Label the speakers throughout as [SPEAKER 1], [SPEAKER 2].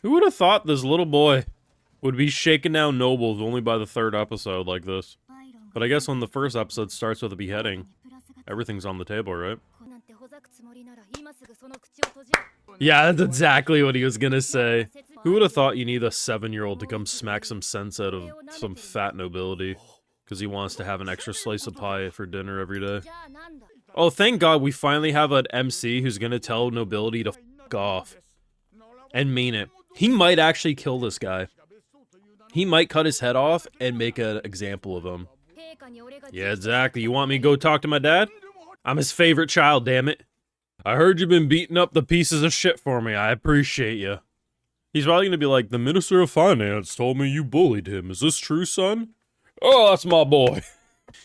[SPEAKER 1] Who would have thought this little boy would be shaking down nobles only by the 3rd episode like this? But I guess when the 1st episode starts with a beheading, everything's on the table, right? Yeah, that's exactly what he was gonna say. Who would have thought you need a 7-year-old to come smack some sense out of some fat nobility because he wants to have an extra slice of pie for dinner every day? Oh, thank God we finally have an MC who's gonna tell nobility to f*** off. And mean it. He might actually kill this guy. He might cut his head off and make an example of him. Yeah, exactly. You want me to go talk to my dad? I'm his favorite child, damn it. I heard you've been beating up the pieces of shit for me. I appreciate you. He's probably gonna be like, the Minister of Finance told me you bullied him. Is this true, son? Oh, that's my boy.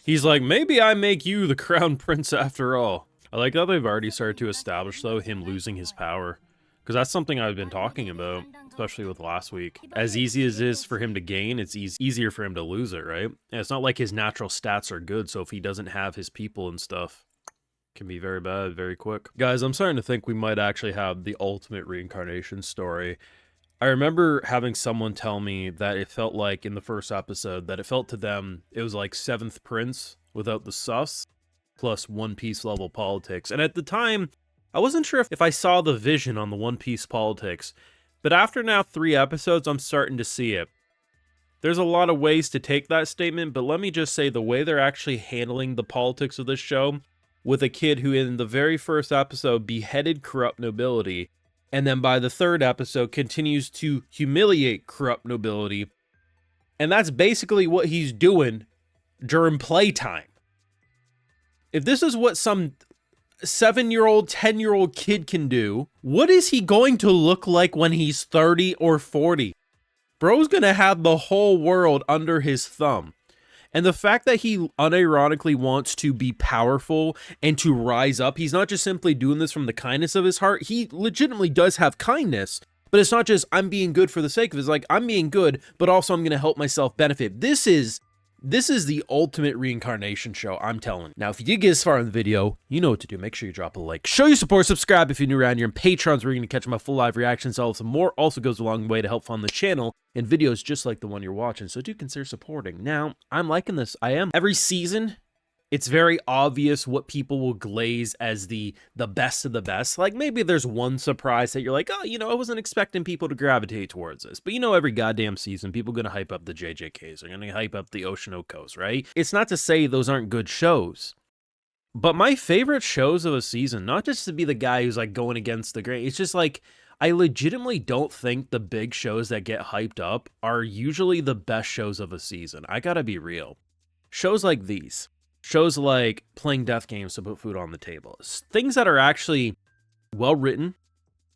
[SPEAKER 1] He's like, maybe I make you the crown prince after all. I like how they've already started to establish, though, him losing his power. Because that's something I've been talking about, especially with last week. As easy as it is for him to gain, it's easier for him to lose it, right? And it's not like his natural stats are good, so if he doesn't have his people and stuff, it can be very bad, very quick. Guys, I'm starting to think we might actually have the ultimate reincarnation story. I remember having someone tell me that it felt like in the 1st episode, that it felt to them, it was like 7th Prince without the sus, plus One Piece level politics. And at the time, I wasn't sure if I saw the vision on the One Piece politics, but after now 3 episodes, I'm starting to see it. There's a lot of ways to take that statement, but let me just say the way they're actually handling the politics of this show, with a kid who in the very 1st episode beheaded corrupt nobility, and then by the 3rd episode continues to humiliate corrupt nobility, and that's basically what he's doing during playtime. If this is what some 7-year-old, 10-year-old kid can do, what is he going to look like when he's 30 or 40? Bro's gonna have the whole world under his thumb. And the fact that he unironically wants to be powerful and to rise up, he's not just simply doing this from the kindness of his heart, he legitimately does have kindness, but it's not just, I'm being good for the sake of it, it's like, I'm being good, but also I'm gonna help myself benefit. This is the ultimate reincarnation show, I'm telling you. Now, if you did get this far in the video, you know what to do. Make sure you drop a like. Show your support, subscribe if you're new around here, and Patrons where you're going to catch my full live reactions. All of some more also goes a long way to help fund the channel and videos just like the one you're watching, so do consider supporting. Now, I'm liking this. I am. Every season, it's very obvious what people will glaze as the best of the best. Like, maybe there's one surprise that you're like, oh, I wasn't expecting people to gravitate towards this. But every goddamn season, people are going to hype up the JJKs. They're going to hype up the Oshinokos, right? It's not to say those aren't good shows. But my favorite shows of a season, not just to be the guy who's like going against the grain, it's just like, I legitimately don't think the big shows that get hyped up are usually the best shows of a season. I gotta be real. Shows like these. Shows like playing death games to put food on the table. Things that are actually well-written,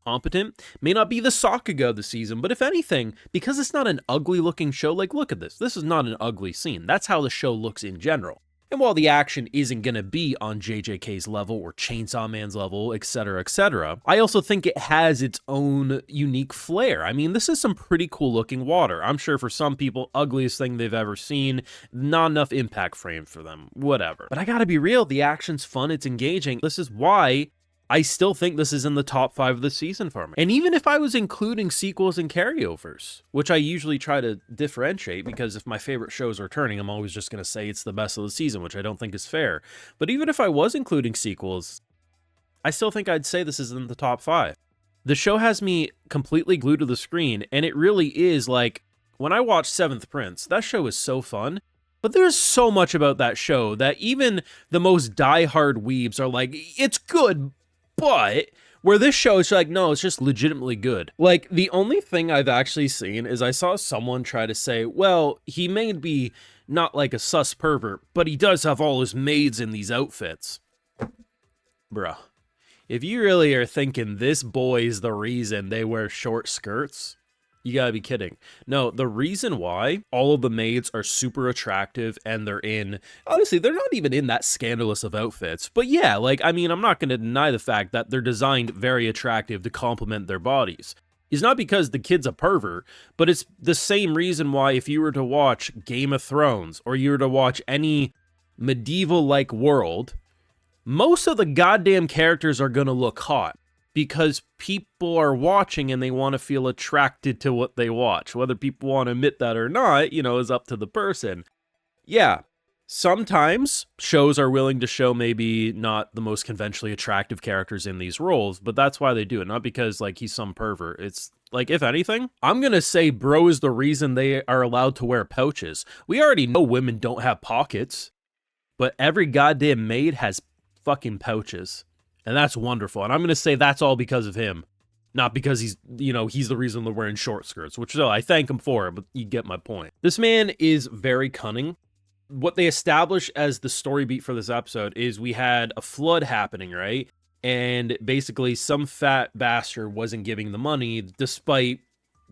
[SPEAKER 1] competent, may not be the Sakuga of the season, but if anything, because it's not an ugly-looking show, like, look at this. This is not an ugly scene. That's how the show looks in general. And while the action isn't going to be on JJK's level or Chainsaw Man's level, etc., I also think it has its own unique flair. I mean, this is some pretty cool looking water. I'm sure for some people, ugliest thing they've ever seen, not enough impact frame for them, whatever. But I gotta be real, the action's fun, it's engaging. This is why I still think this is in the top 5 of the season for me. And even if I was including sequels and carryovers, which I usually try to differentiate, because if my favorite shows are returning, I'm always just going to say it's the best of the season, which I don't think is fair. But even if I was including sequels, I still think I'd say this is in the top 5. The show has me completely glued to the screen, and it really is like, when I watch 7th Prince, that show is so fun. But there's so much about that show that even the most diehard weebs are like, it's good, but where this show is like, no, it's just legitimately good. Like, the only thing I've actually seen is I saw someone try to say, well, he may be not like a sus pervert, but he does have all his maids in these outfits. Bruh, if you really are thinking this boy's the reason they wear short skirts, you gotta be kidding. No, the reason why all of the maids are super attractive and they're in, honestly, they're not even in that scandalous of outfits. But yeah, like, I mean, I'm not gonna deny the fact that they're designed very attractive to complement their bodies. It's not because the kid's a pervert, but it's the same reason why if you were to watch Game of Thrones or you were to watch any medieval-like world, most of the goddamn characters are gonna look hot. because people are watching and they want to feel attracted to what they watch. Whether people want to admit that or not, you know, is up to the person. Yeah, sometimes shows are willing to show maybe not the most conventionally attractive characters in these roles, but that's why they do it. Not because, like, he's some pervert. It's like, if anything, I'm going to say bro is the reason they are allowed to wear pouches. We already know women don't have pockets, but every goddamn maid has fucking pouches. And that's wonderful. And I'm going to say that's all because of him. Not because he's, you know, he's the reason they're wearing short skirts, which I thank him for, but you get my point. This man is very cunning. What they established as the story beat for this episode is we had a flood happening, right? And basically some fat bastard wasn't giving the money despite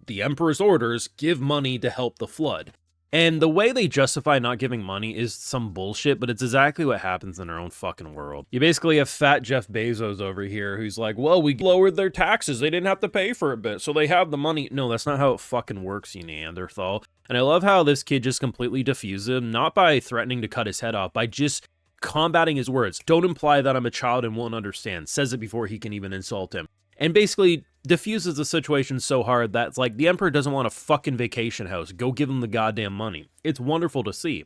[SPEAKER 1] the Emperor's orders, give money to help the flood. And the way they justify not giving money is some bullshit, but it's exactly what happens in our own fucking world. You basically have fat Jeff Bezos over here who's like, well, we lowered their taxes. They didn't have to pay for a bit, so they have the money. No, that's not how it fucking works, you Neanderthal. And I love how this kid just completely diffuses him, not by threatening to cut his head off, by just combating his words. Don't imply that I'm a child and won't understand. Says it before he can even insult him. And basically diffuses the situation so hard that it's like the Emperor doesn't want a fucking vacation house. Go give him the goddamn money. It's wonderful to see.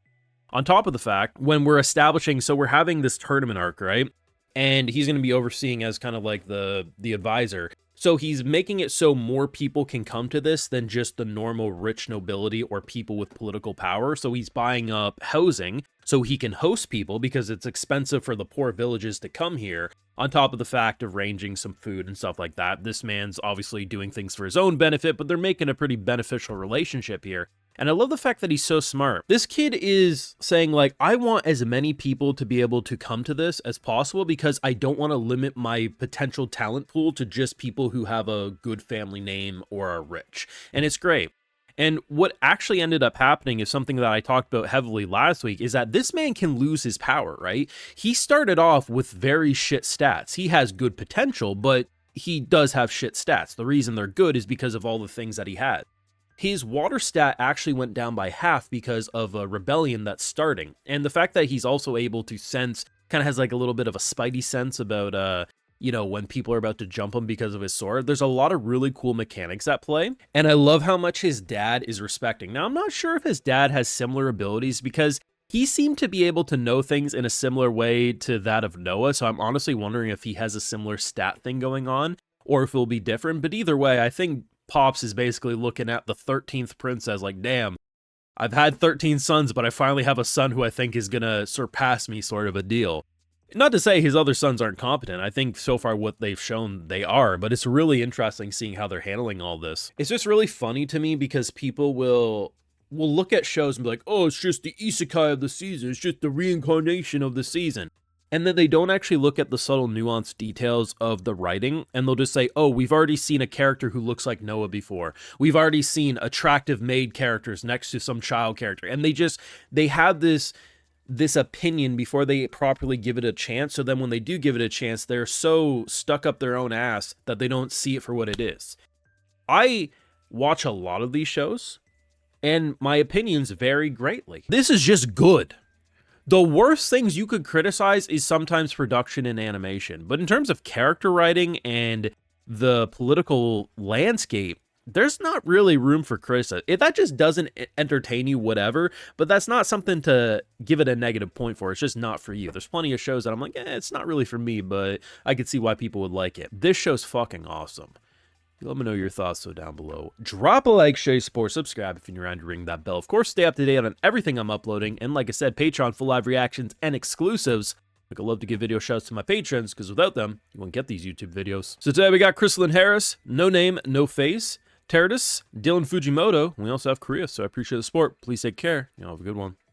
[SPEAKER 1] On top of the fact, when we're establishing, so we're having this tournament arc, right? And he's going to be overseeing as kind of like the advisor. So he's making it so more people can come to this than just the normal rich nobility or people with political power. So he's buying up housing so he can host people because it's expensive for the poor villages to come here. On top of the fact of arranging some food and stuff like that. This man's obviously doing things for his own benefit, but they're making a pretty beneficial relationship here. And I love the fact that he's so smart. This kid is saying, like, I want as many people to be able to come to this as possible because I don't want to limit my potential talent pool to just people who have a good family name or are rich. And it's great. And what actually ended up happening is something that I talked about heavily last week, is that this man can lose his power, right? He started off with very shit stats. He has good potential, but he does have shit stats. The reason they're good is because of all the things that he had. His water stat actually went down by half because of a rebellion that's starting. And the fact that he's also able to sense, kind of has like a little bit of a spidey sense about, you know, when people are about to jump him because of his sword. There's a lot of really cool mechanics at play. And I love how much his dad is respecting. Now, I'm not sure if his dad has similar abilities because he seemed to be able to know things in a similar way to that of Noah. So I'm honestly wondering if he has a similar stat thing going on or if it'll be different. But either way, I think Pops is basically looking at the 13th prince as like, damn, I've had 13 sons, but I finally have a son who I think is going to surpass me, sort of a deal. Not to say his other sons aren't competent. I think so far what they've shown they are, but it's really interesting seeing how they're handling all this. It's just really funny to me because people will look at shows and be like, oh, it's just the isekai of the season. It's just the reincarnation of the season. And then they don't actually look at the subtle nuanced details of the writing, and they'll just say, oh, we've already seen a character who looks like Noah before. We've already seen attractive maid characters next to some child character. And they have this opinion before they properly give it a chance. So then when they do give it a chance, they're so stuck up their own ass that they don't see it for what it is. I watch a lot of these shows, and my opinions vary greatly. This is just good. The worst things you could criticize is sometimes production and animation. But in terms of character writing and the political landscape, there's not really room for criticism. If that just doesn't entertain you, whatever, but that's not something to give it a negative point for. It's just not for you. There's plenty of shows that I'm like, it's not really for me, but I could see why people would like it. This show's fucking awesome. Let me know your thoughts down below. Drop a like, share, support, subscribe if you're around to ring that bell. Of course, stay up to date on everything I'm uploading. And like I said, Patreon for live reactions and exclusives. I'd love to give video shouts to my patrons because without them, you won't get these YouTube videos. So today we got Crystalline Harris, No Name, No Face, Teradus, Dylan Fujimoto, and we also have Korea. So I appreciate the support. Please take care. Have a good one.